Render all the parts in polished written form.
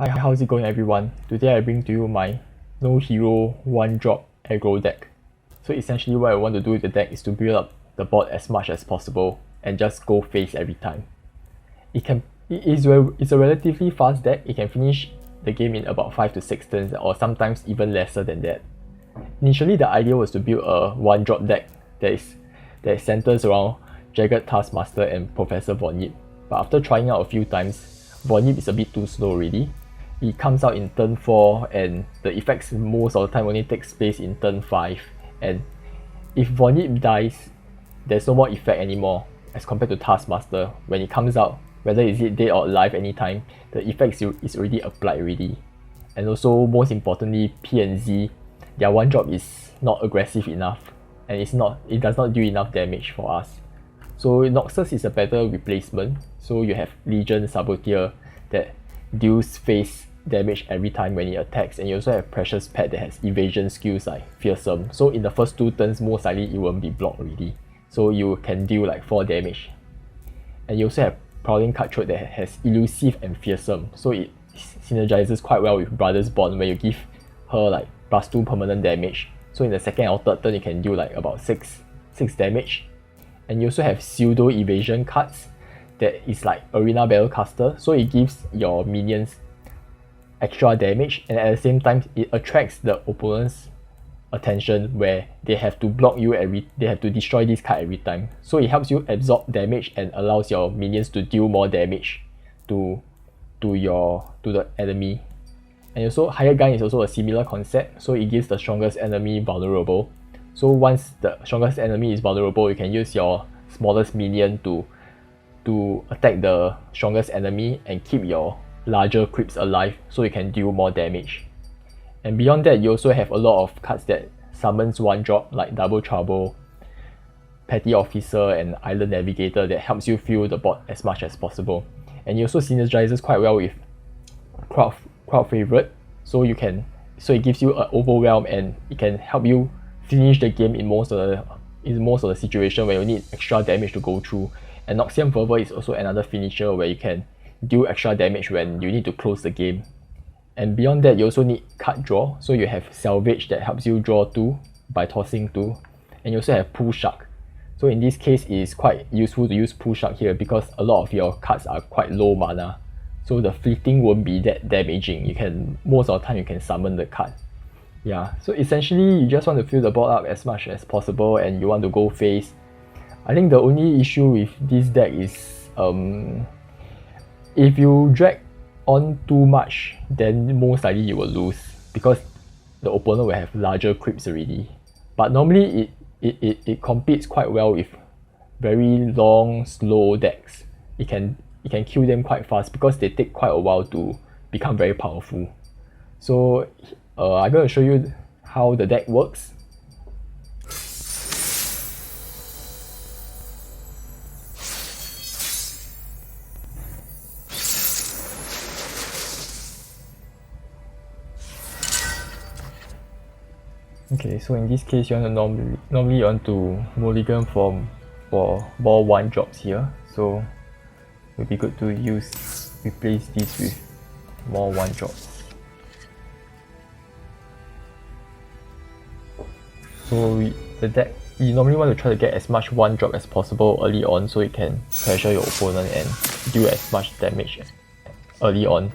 Hi, how's it going everyone? Today I bring to you my no hero 1-drop aggro deck. So essentially what I want to do with the deck is to build up the board as much as possible and just go face every time. It's a relatively fast deck. It can finish the game in about 5 to 6 turns or sometimes even lesser than that. Initially the idea was to build a 1-drop deck that centers around Jagged Taskmaster and Professor Von Yip. But after trying out a few times, Von Yip is a bit too slow already. It comes out in turn 4 and the effects most of the time only takes place in turn 5, and if Von Yip dies, there's no more effect anymore as compared to Taskmaster. When it comes out, whether is it dead or alive anytime, the effects is already applied already. And also most importantly, P and Z, their 1-drop is not aggressive enough and it does not do enough damage for us. So Noxus is a better replacement. So you have Legion Saboteur that deals face damage every time when it attacks, and you also have Precious Pet that has evasion skills like Fearsome. So in the first 2 turns most likely it won't be blocked already, so you can deal like 4 damage. And you also have Prowling Cutthroat that has Elusive and Fearsome, so it synergizes quite well with Brothers Bond where you give her like +2 permanent damage. So in the second or third turn you can do like about 6 damage. And you also have Pseudo Evasion cards that is like Arena Battlecaster, so it gives your minions extra damage and at the same time it attracts the opponent's attention where they have to block you they have to destroy this card every time. So it helps you absorb damage and allows your minions to deal more damage to the enemy. And also Higher Gun is also a similar concept, so it gives the strongest enemy vulnerable. So once the strongest enemy is vulnerable, you can use your smallest minion to attack the strongest enemy and keep your larger creeps alive so you can deal more damage. And beyond that, you also have a lot of cards that summons 1-drop like Double Trouble, Petty Officer and Island Navigator that helps you fill the board as much as possible. And it also synergizes quite well with crowd favorite, so it gives you an overwhelm and it can help you finish the game in most of the situation where you need extra damage to go through. And Noxian Fervor is also another finisher where you can deal extra damage when you need to close the game. And beyond that, you also need card draw, so you have Salvage that helps you draw 2 by tossing 2, and you also have Pool Shark. So in this case, it is quite useful to use Pool Shark here because a lot of your cards are quite low mana, so the fleeting won't be that damaging. Most of the time you can summon the card. Yeah, so essentially you just want to fill the board up as much as possible and you want to go face. I think the only issue with this deck is if you drag on too much, then most likely you will lose because the opponent will have larger creeps already. But normally it competes quite well with very long, slow decks. It can kill them quite fast because they take quite a while to become very powerful. So I'm going to show you how the deck works. Okay, so in this case you want to normally you want to mulligan for more 1-drops here, so it would be good to replace this with more 1-drops. So the deck, you normally want to try to get as much 1-drop as possible early on so you can pressure your opponent and do as much damage early on.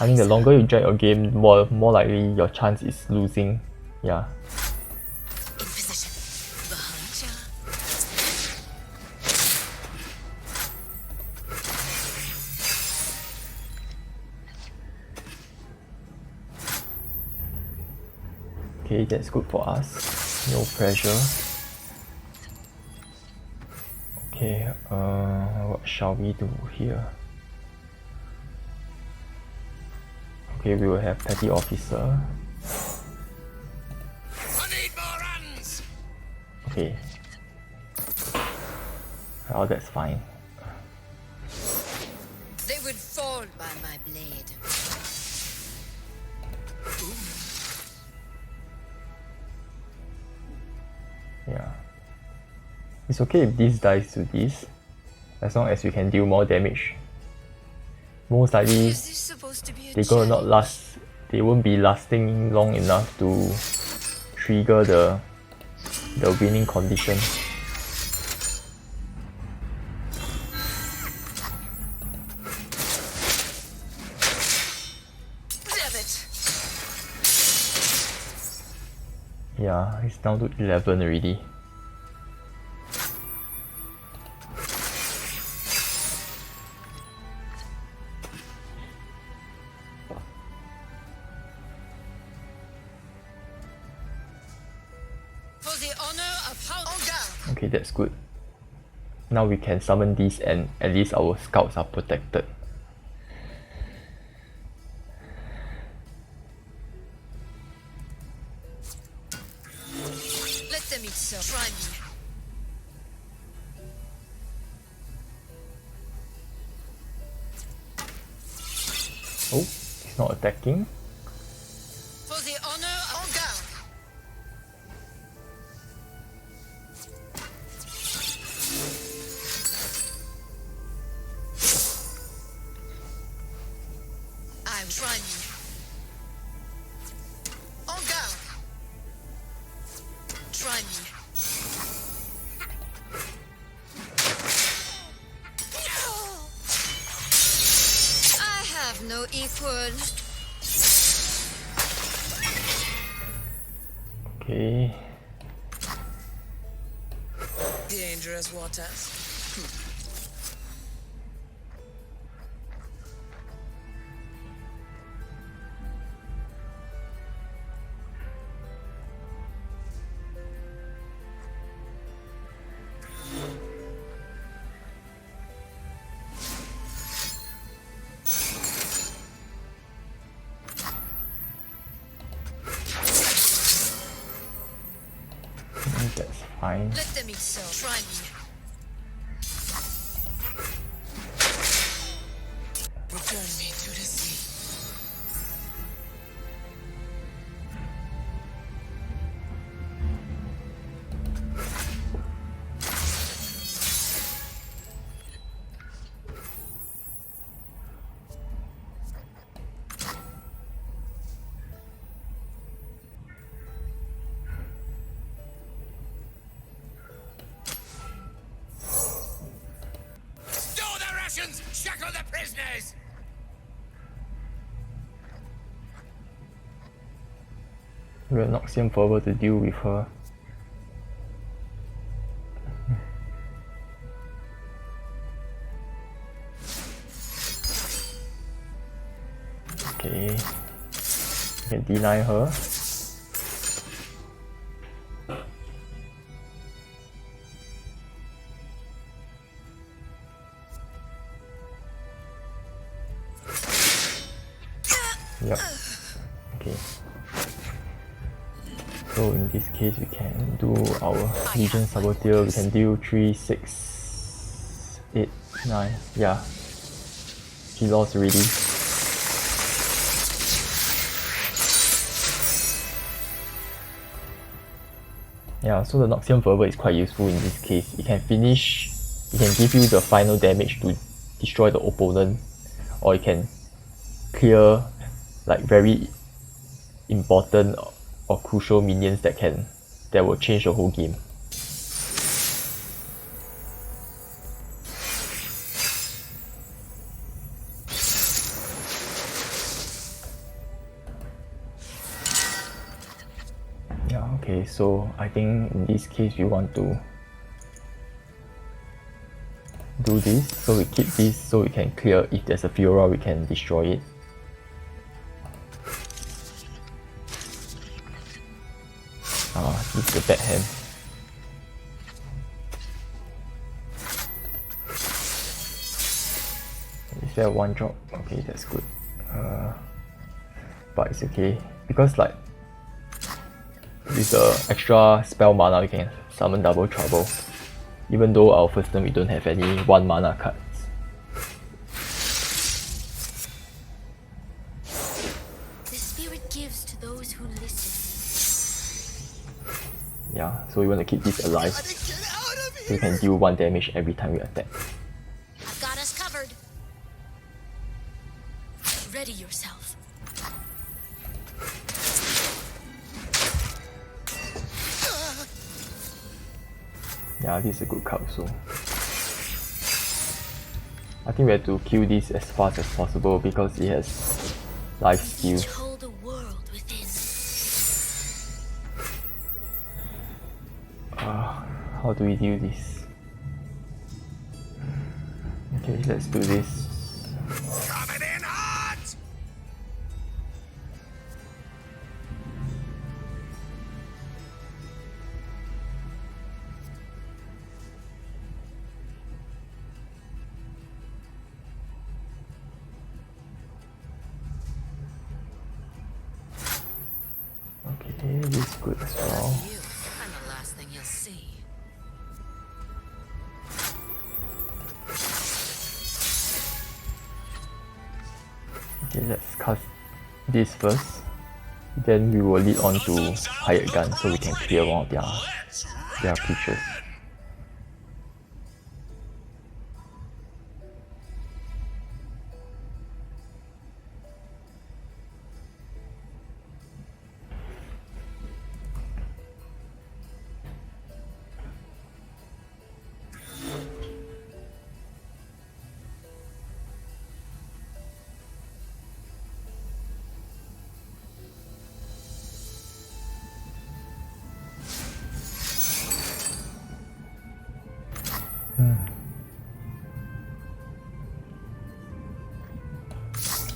I think the longer you drag your game, more likely your chance is losing. Yeah. Okay, that's good for us. No pressure. Okay, what shall we do here? Okay, we will have Petty Officer. Okay. Oh, that's fine. They would fall by my blade. Yeah. It's okay if this dies to this, as long as you can deal more damage. most likely Is this supposed to be a they're gonna not challenge? last. They won't be lasting long enough to trigger the winning condition. Damn it! Yeah, it's down to 11 already. For the honor of House. Okay, that's good. Now we can summon these and at least our scouts are protected. Let them eat so. Try me. Oh, he's not attacking. For the honor of I'm trying me. En garde. Try me. I have no equal. Okay. Dangerous waters. That's fine. Let them eat so. Try me. Return me to the sea. Store the rations! Shackle the prisoners! We'll Noxian Fervor to deal with her. Okay. We can deny her. Yep. Okay. So in this case we can do our Legion Saboteur, we can deal 3, 6, 8, 9. Yeah. She lost already. Yeah, so the Noxian Fervor is quite useful in this case. It can finish, it can give you the final damage to destroy the opponent, or it can clear like very important or crucial minions that will change the whole game. Yeah, okay, so I think in this case we want to do this, so we keep this so we can clear. If there's a Fiora we can destroy it. This is a bad hand. Is there a 1-drop? Okay, that's good. But it's okay because like with the extra spell mana we can summon double trouble. Even though our first turn we don't have any 1 mana cards. The spirit gives to those who listen. Yeah, so we want to keep this alive. So we can deal 1 damage every time we attack. I've got us covered. Ready yourself. Yeah, this is a good card also. I think we have to kill this as fast as possible because it has life steal. Each hold a world within. How do we do this? Okay, let's do this. Coming in hot! Okay, this is good as well. You, I'm the last thing you'll see. Okay, let's cast this first. Then we will lead on to Hired Gun so we can clear one of their creatures.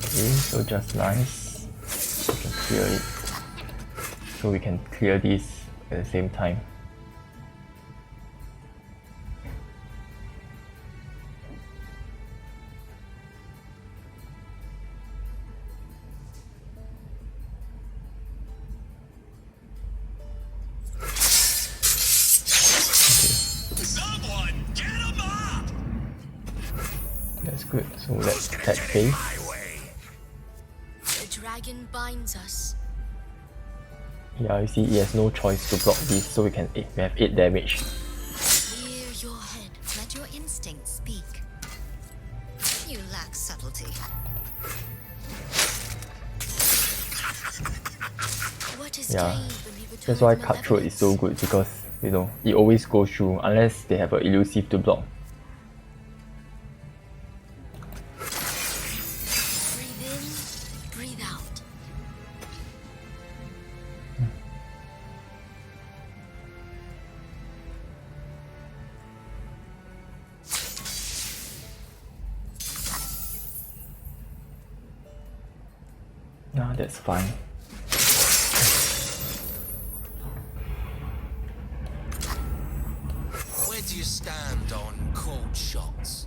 Okay, so just nice. We can clear it. So we can clear this at the same time. Someone get him up! That's good. So let's attack phase. My way. The dragon binds us. Yeah, you see, it has no choice to block this, so we have 8 damage. Clear your head. Let your instincts speak. You lack subtlety. What is Yeah, gained when you return that's why to Cutthroat is so malevolence? good because it always goes through unless they have an elusive to block. Breathe in, breathe out. Nah, that's fine. Where do you stand on cold shots?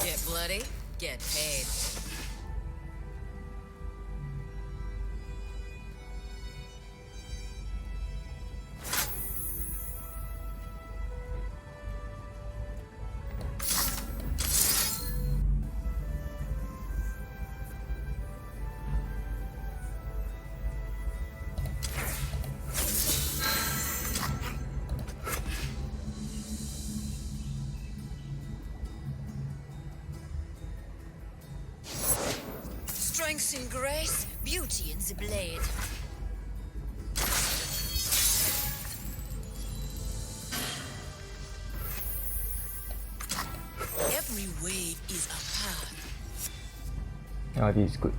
Get bloody, get paid. Strength and grace, beauty in the blade. Every wave is a path. Ah, this is good.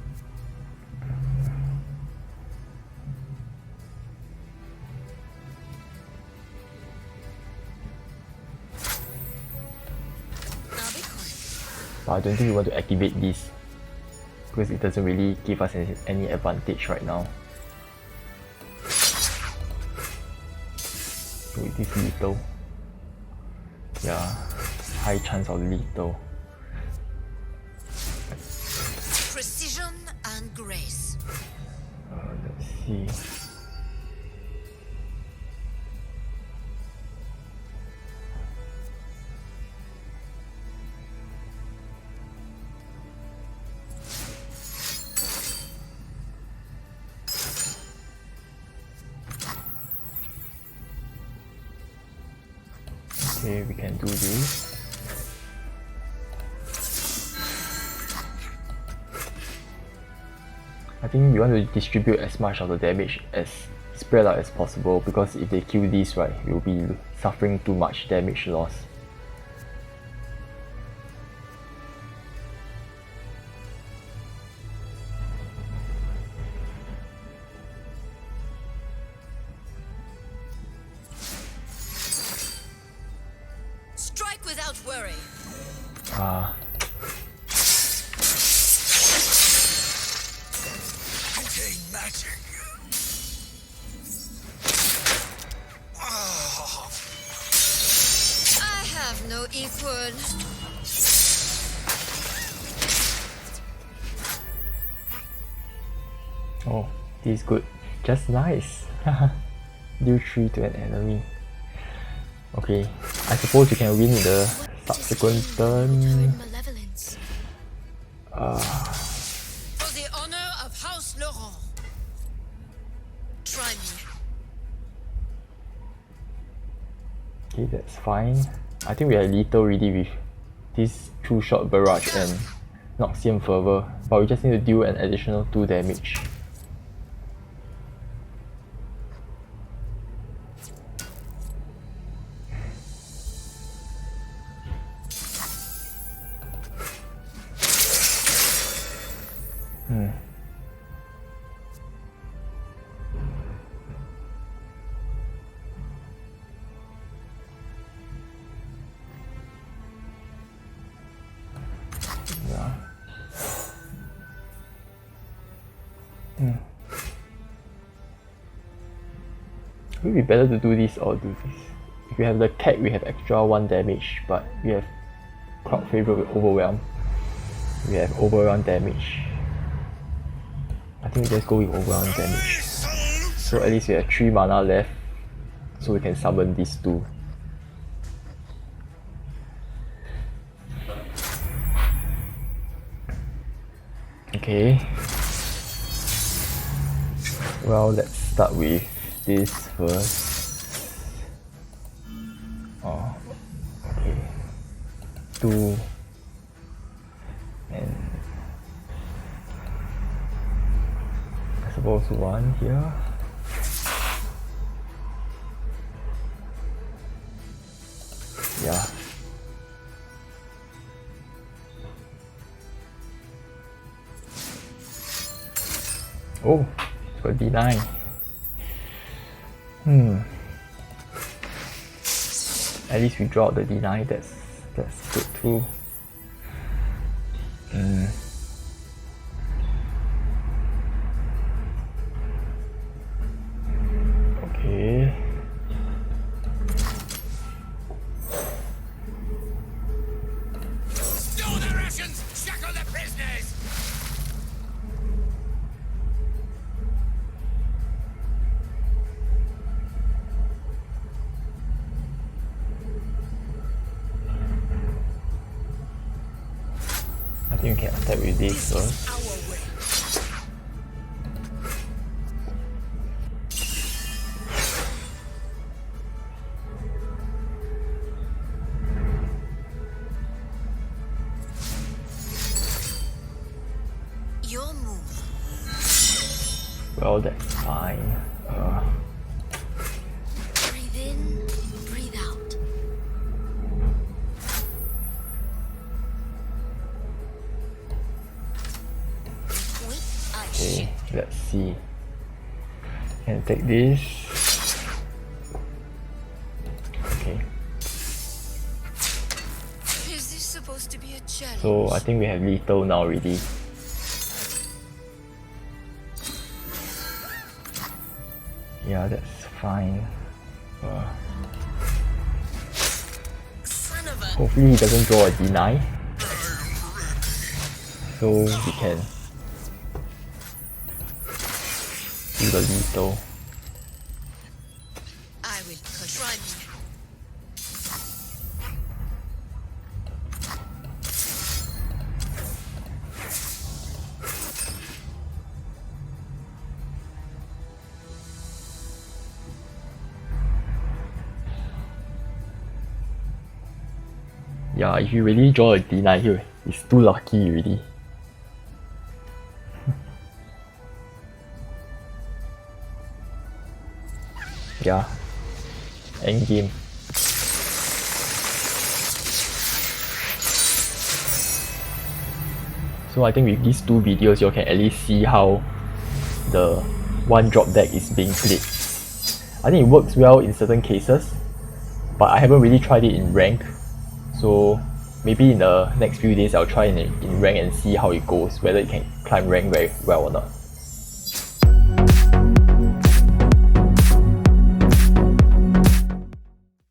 I'll be quick. But I don't think we want to activate this because it doesn't really give us any advantage right now. So it is lethal. Yeah, high chance of lethal. Precision and grace. Let's see. Okay, we can do this. I think we want to distribute as much of the damage as spread out as possible, because if they kill this, right, we'll be suffering too much damage loss. Strike without worry. Ah. Contain magic. I have no equal. Oh, this is good. Just nice. Deal 3 to an enemy. Okay, I suppose you can win in the subsequent turn. Malevolence. For the honor of House Laurent. Try me. Okay, that's fine. I think we are lethal already with this 2-shot barrage and Noxian Fervor, but we just need to deal an additional 2 damage. It would be better to do this or do this. If we have the cat, we have extra 1 damage, but we have crowd favorite with overwhelm. We have overrun damage. I think we just go with overrun damage. So at least we have 3 mana left, so we can summon these 2. Okay. Well, let's start with this first. Oh, okay. 2 and I suppose 1 here. Yeah. Oh, it's got D9. At least we draw the D9, that's good too. Okay. Steal the rations! Shackle the prisoners! I think we can attack with this first. Our way. Your move. Well, that's fine. Breathe in, breathe out. Okay, let's see. Can take this. Okay, Is this supposed to be a challenge? so I think we have lethal now already. Yeah, that's fine. Son of a... Hopefully he doesn't draw a D9. So we can do the lethal. I will try me. Yeah, if you really draw a D9 here, it's too lucky already. Yeah, endgame. So I think with these two videos, you can at least see how the one drop deck is being played. I think it works well in certain cases, but I haven't really tried it in rank. So maybe in the next few days I'll try in rank and see how it goes, whether it can climb rank very well or not.